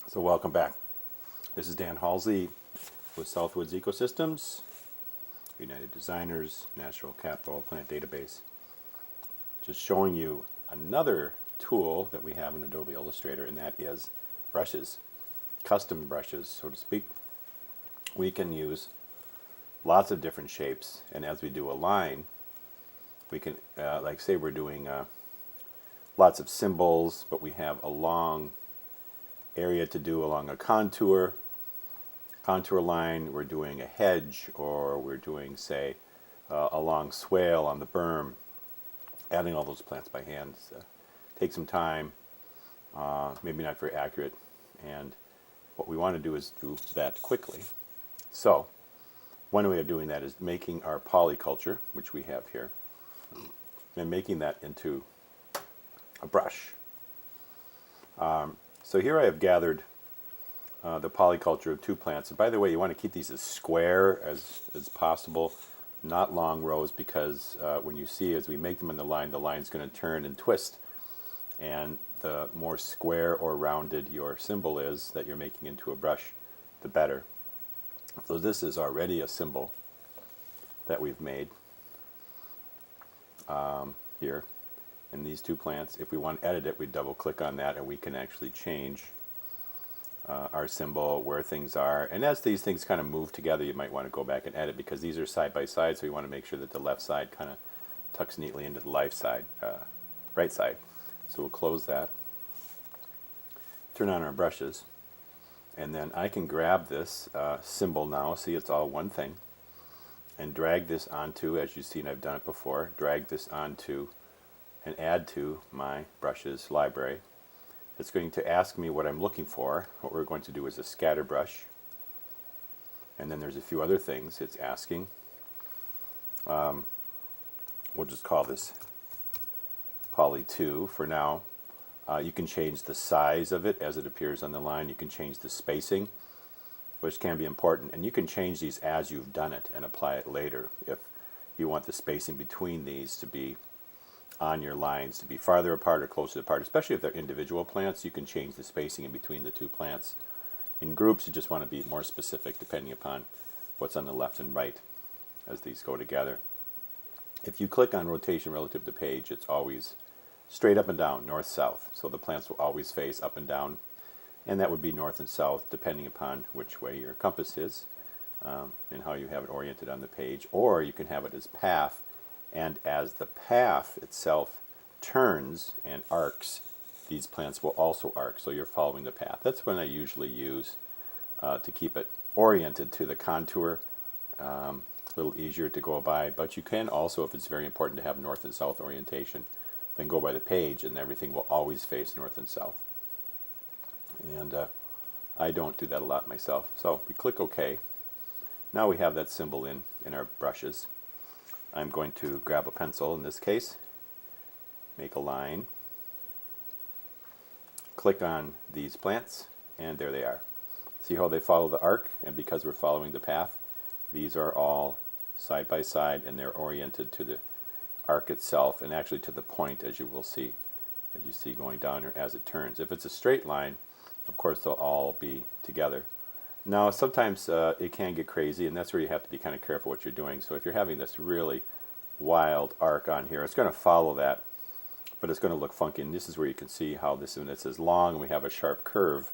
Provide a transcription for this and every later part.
So welcome back. This is Dan Halsey with Southwoods Ecosystems, United Designers, Natural Capital Plant Database. Just showing you another tool that we have in Adobe Illustrator, and that is brushes, custom brushes, so to speak. We can use lots of different shapes, and as we do a line, we can, like say we're doing lots of symbols, but we have a long area to do along a contour line, we're doing a hedge, or we're doing, say, a long swale on the berm. Adding all those plants by hand takes some time, maybe not very accurate, and what we want to do is do that quickly. So one way of doing that is making our polyculture, which we have here, and making that into a brush. So here I have gathered the polyculture of two plants. And by the way, you want to keep these as square as possible, not long rows, because when you see as we make them in the line's going to turn and twist. And the more square or rounded your symbol is that you're making into a brush, the better. So this is already a symbol that we've made here in these two plants. If we want to edit it, we double click on that and we can actually change our symbol, where things are. And as these things kind of move together, you might want to go back and edit, because these are side by side, so we want to make sure that the left side kind of tucks neatly into the right side. So we'll close that, turn on our brushes, and then I can grab this symbol now. See, it's all one thing, and drag this onto, as you've seen I've done it before, drag this onto and add to my brushes library. It's going to ask me what I'm looking for. What we're going to do is a scatter brush, and then there's a few other things it's asking. We'll just call this Poly 2 for now. You can change the size of it as it appears on the line. You can change the spacing, which can be important, and you can change these as you've done it and apply it later if you want the spacing between these to be on your lines to be farther apart or closer apart. Especially if they're individual plants, you can change the spacing in between the two plants. In groups, you just want to be more specific depending upon what's on the left and right as these go together. If you click on rotation relative to page, it's always straight up and down, north south, so the plants will always face up and down, and that would be north and south depending upon which way your compass is and how you have it oriented on the page. Or you can have it as path, and as the path itself turns and arcs, these plants will also arc, so you're following the path. That's when I usually use to keep it oriented to the contour. A little easier to go by, but you can also, if it's very important to have north and south orientation, then go by the page and everything will always face north and south. And I don't do that a lot myself. So we click OK. Now we have that symbol in our brushes. I'm going to grab a pencil in this case, make a line, click on these plants, and there they are. See how they follow the arc? And because we're following the path, these are all side by side, and they're oriented to the arc itself, and actually to the point, as you will see, as you see going down or as it turns. If it's a straight line, of course they'll all be together. Now sometimes it can get crazy, and that's where you have to be kind of careful what you're doing. So if you're having this really wild arc on here, it's going to follow that, but it's going to look funky. And this is where you can see how this, when it says long and we have a sharp curve,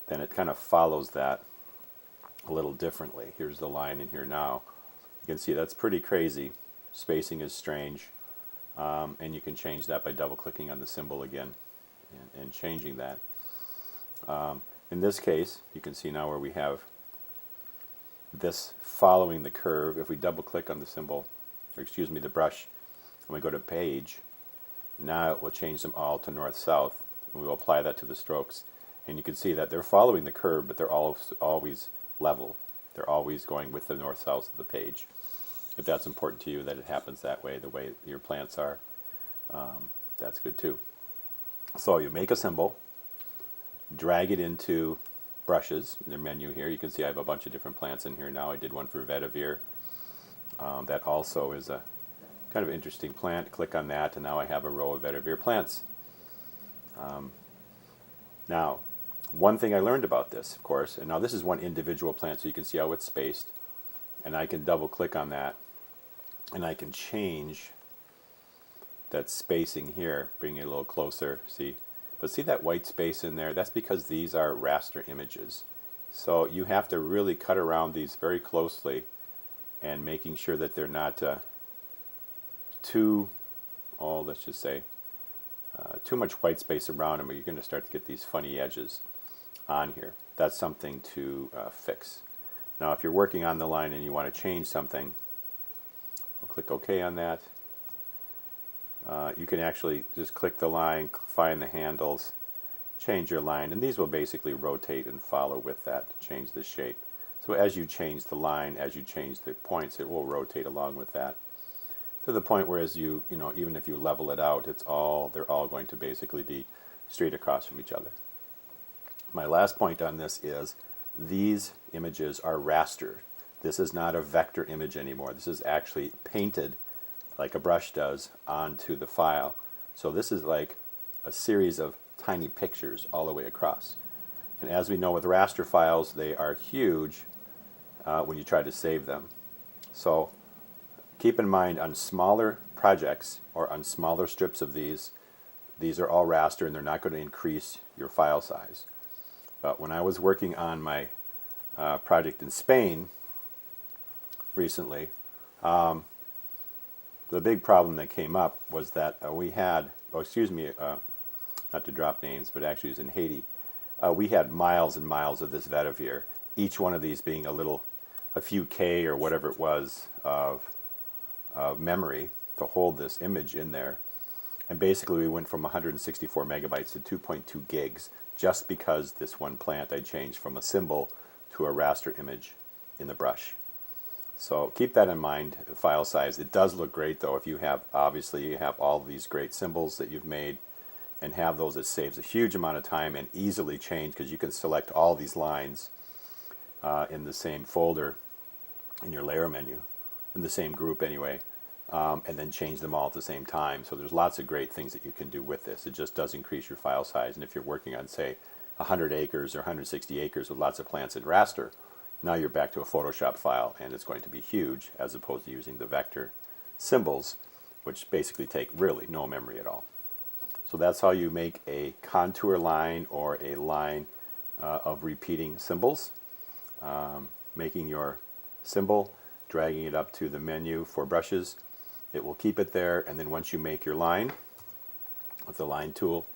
then it kind of follows that a little differently. Here's the line in here now. You can see that's pretty crazy. Spacing is strange, and you can change that by double clicking on the symbol again and changing that. In this case, you can see now where we have this following the curve. If we double click on the symbol, or excuse me, the brush, and we go to page, now it will change them all to north-south, and we will apply that to the strokes. And you can see that they're following the curve, but they're always level. They're always going with the north-south of the page. If that's important to you, that it happens that way, the way your plants are, that's good too. So you make a symbol, drag it into brushes, in the menu here. You can see I have a bunch of different plants in here now. I did one for vetiver. That also is a kind of interesting plant. Click on that, and now I have a row of vetiver plants. Now, One thing I learned about this, of course, and now this is one individual plant, so you can see how it's spaced, and I can double click on that, and I can change that spacing here, bring it a little closer, see? But see that white space in there? That's because these are raster images. So you have to really cut around these very closely and making sure that they're not too, oh, let's just say, too much white space around them, or you're going to start to get these funny edges on here. That's something to fix. Now if you're working on the line and you want to change something, I'll click OK on that. You can actually just click the line, find the handles, change your line, and these will basically rotate and follow with that to change the shape. So as you change the line, as you change the points, it will rotate along with that, to the point where as you know, even if you level it out, they're all going to basically be straight across from each other. My last point on this is these images are raster. This is not a vector image anymore. This is actually painted like a brush does onto the file. So this is like a series of tiny pictures all the way across. And as we know with raster files, they are huge when you try to save them. So keep in mind on smaller projects or on smaller strips of these are all raster and they're not going to increase your file size. But when I was working on my project in Spain recently, the big problem that came up was that we had, not to drop names, but actually it was in Haiti, we had miles and miles of this vetiver, each one of these being a few K or whatever it was of memory to hold this image in there. And basically we went from 164 megabytes to 2.2 gigs just because this one plant I changed from a symbol to a raster image in the brush. So keep that in mind, file size. It does look great though if you have, obviously you have all these great symbols that you've made and have those. It saves a huge amount of time and easily change because you can select all these lines in the same folder in your layer menu, in the same group anyway, and then change them all at the same time. So there's lots of great things that you can do with this. It just does increase your file size. And if you're working on, say, 100 acres or 160 acres with lots of plants in raster, now you're back to a Photoshop file and it's going to be huge as opposed to using the vector symbols, which basically take really no memory at all. So that's how you make a contour line or a line of repeating symbols. Making your symbol, dragging it up to the menu for brushes. It will keep it there, and then once you make your line with the line tool,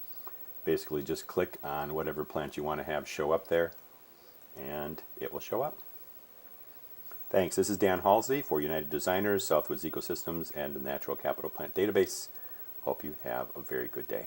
basically just click on whatever plant you want to have show up there, and it will show up. Thanks. This is Dan Halsey for United Designers, Southwoods Ecosystems, and the Natural Capital Plant Database. Hope you have a very good day.